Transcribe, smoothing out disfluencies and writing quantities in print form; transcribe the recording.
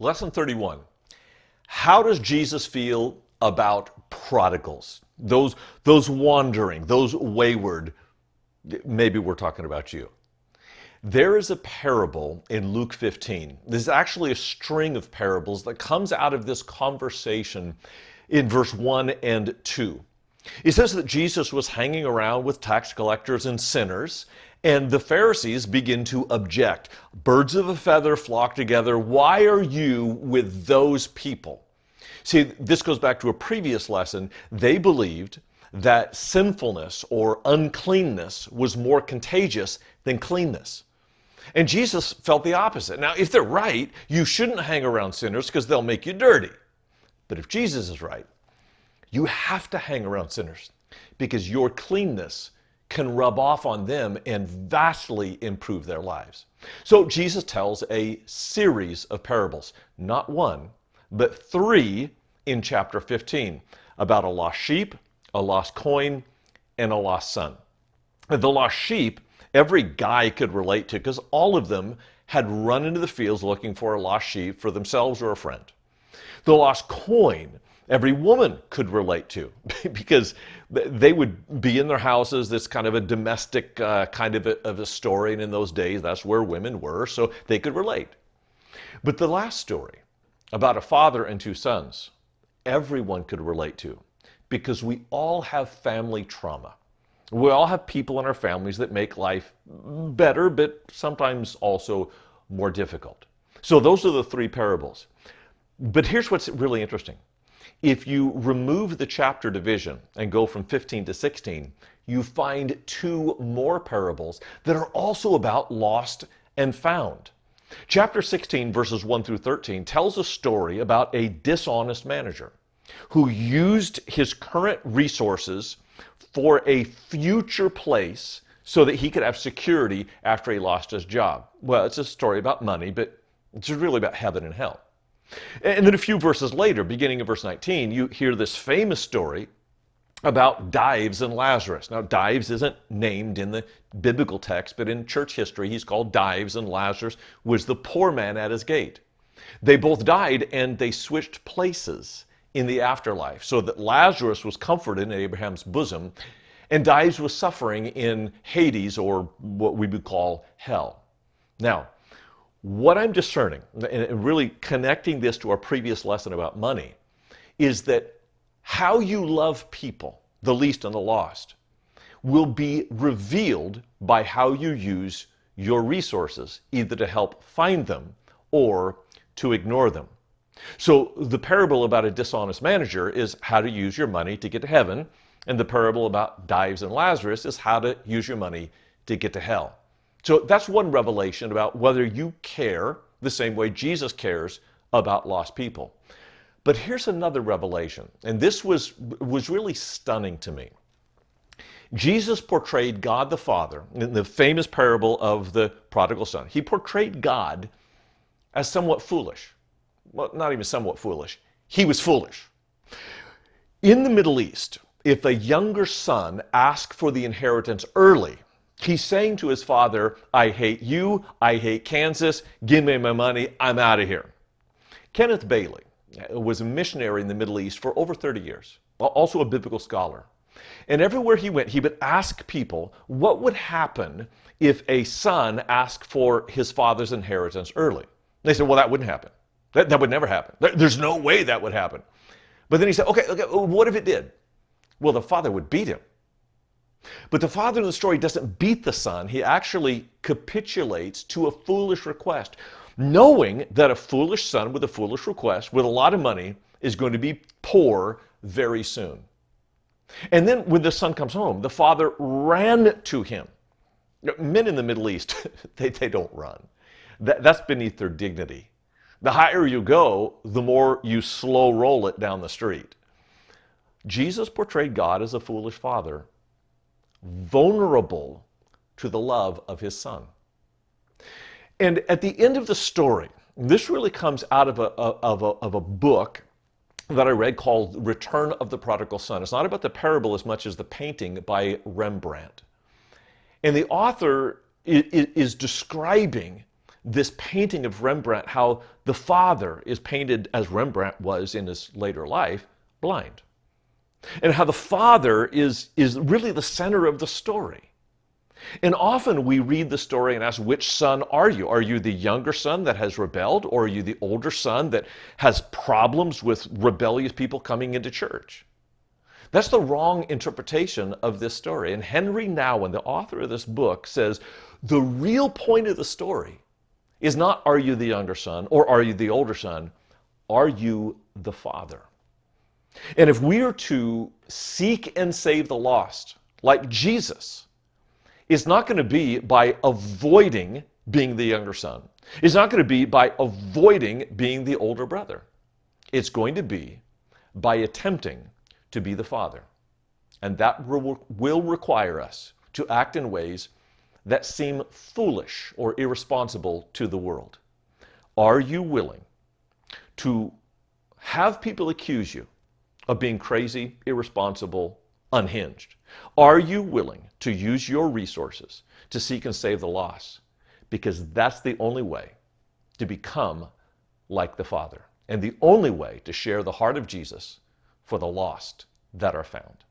Lesson 31. How does Jesus feel about prodigals? Those wandering, those wayward. Maybe we're talking about you. There is a parable in Luke 15. There's actually a string of parables that comes out of this conversation in verse 1 and 2. It says that Jesus was hanging around with tax collectors and sinners, and the Pharisees begin to object. Birds of a feather flock together. Why are you with those people? See, this goes back to a previous lesson. They believed that sinfulness or uncleanness was more contagious than cleanness. And Jesus felt the opposite. Now, if they're right, you shouldn't hang around sinners because they'll make you dirty. But if Jesus is right, you have to hang around sinners because your cleanness can rub off on them and vastly improve their lives. So Jesus tells a series of parables, not one, but 3 in chapter 15, about a lost sheep, a lost coin, and a lost son. The lost sheep, every guy could relate to because all of them had run into the fields looking for a lost sheep for themselves or a friend. The lost coin, every woman could relate to because they would be in their houses. That's kind of a domestic kind of a story. And in those days, that's where women were, so they could relate. But the last story about a father and 2 sons, everyone could relate to because we all have family trauma. We all have people in our families that make life better, but sometimes also more difficult. So those are the 3 parables. But here's what's really interesting. If you remove the chapter division and go from 15 to 16, you find 2 more parables that are also about lost and found. Chapter 16, verses 1 through 13, tells a story about a dishonest manager who used his current resources for a future place so that he could have security after he lost his job. Well, it's a story about money, but it's really about heaven and hell. And then a few verses later, beginning of verse 19, you hear this famous story about Dives and Lazarus. Now, Dives isn't named in the biblical text, but in church history, he's called Dives, and Lazarus was the poor man at his gate. They both died, and they switched places in the afterlife, so that Lazarus was comforted in Abraham's bosom, and Dives was suffering in Hades, or what we would call hell. Now, what I'm discerning, and really connecting this to our previous lesson about money, is that how you love people, the least and the lost, will be revealed by how you use your resources, either to help find them or to ignore them. So the parable about a dishonest manager is how to use your money to get to heaven, and the parable about Dives and Lazarus is how to use your money to get to hell. So that's one revelation about whether you care the same way Jesus cares about lost people. But here's another revelation, and this was really stunning to me. Jesus portrayed God the Father in the famous parable of the prodigal son. He portrayed God as somewhat foolish. Well, not even somewhat foolish. He was foolish. In the Middle East, if a younger son asked for the inheritance early, he's saying to his father, I hate you, I hate Kansas, give me my money, I'm out of here. Kenneth Bailey was a missionary in the Middle East for over 30 years, also a biblical scholar. And everywhere he went, he would ask people what would happen if a son asked for his father's inheritance early. They said, well, that wouldn't happen. That would never happen. There's no way that would happen. But then he said, okay, what if it did? Well, the father would beat him. But the father in the story doesn't beat the son. He actually capitulates to a foolish request, knowing that a foolish son with a foolish request with a lot of money is going to be poor very soon. And then when the son comes home, the father ran to him. Men in the Middle East, they don't run. That's beneath their dignity. The higher you go, the more you slow roll it down the street. Jesus portrayed God as a foolish father, vulnerable to the love of his son. And at the end of the story, this really comes out of a book that I read called Return of the Prodigal Son. It's not about the parable as much as the painting by Rembrandt. And the author is describing this painting of Rembrandt, how the father is painted as Rembrandt was in his later life, blind. And how the father is really the center of the story. And often we read the story and ask, which son are you? Are you the younger son that has rebelled, or are you the older son that has problems with rebellious people coming into church? That's the wrong interpretation of this story. And Henry Nouwen, the author of this book, says the real point of the story is not, are you the younger son or are you the older son? Are you the father? And if we are to seek and save the lost, like Jesus, it's not going to be by avoiding being the younger son. It's not going to be by avoiding being the older brother. It's going to be by attempting to be the father. And that will require us to act in ways that seem foolish or irresponsible to the world. Are you willing to have people accuse you of being crazy, irresponsible, unhinged? Are you willing to use your resources to seek and save the lost? Because that's the only way to become like the Father, and the only way to share the heart of Jesus for the lost that are found.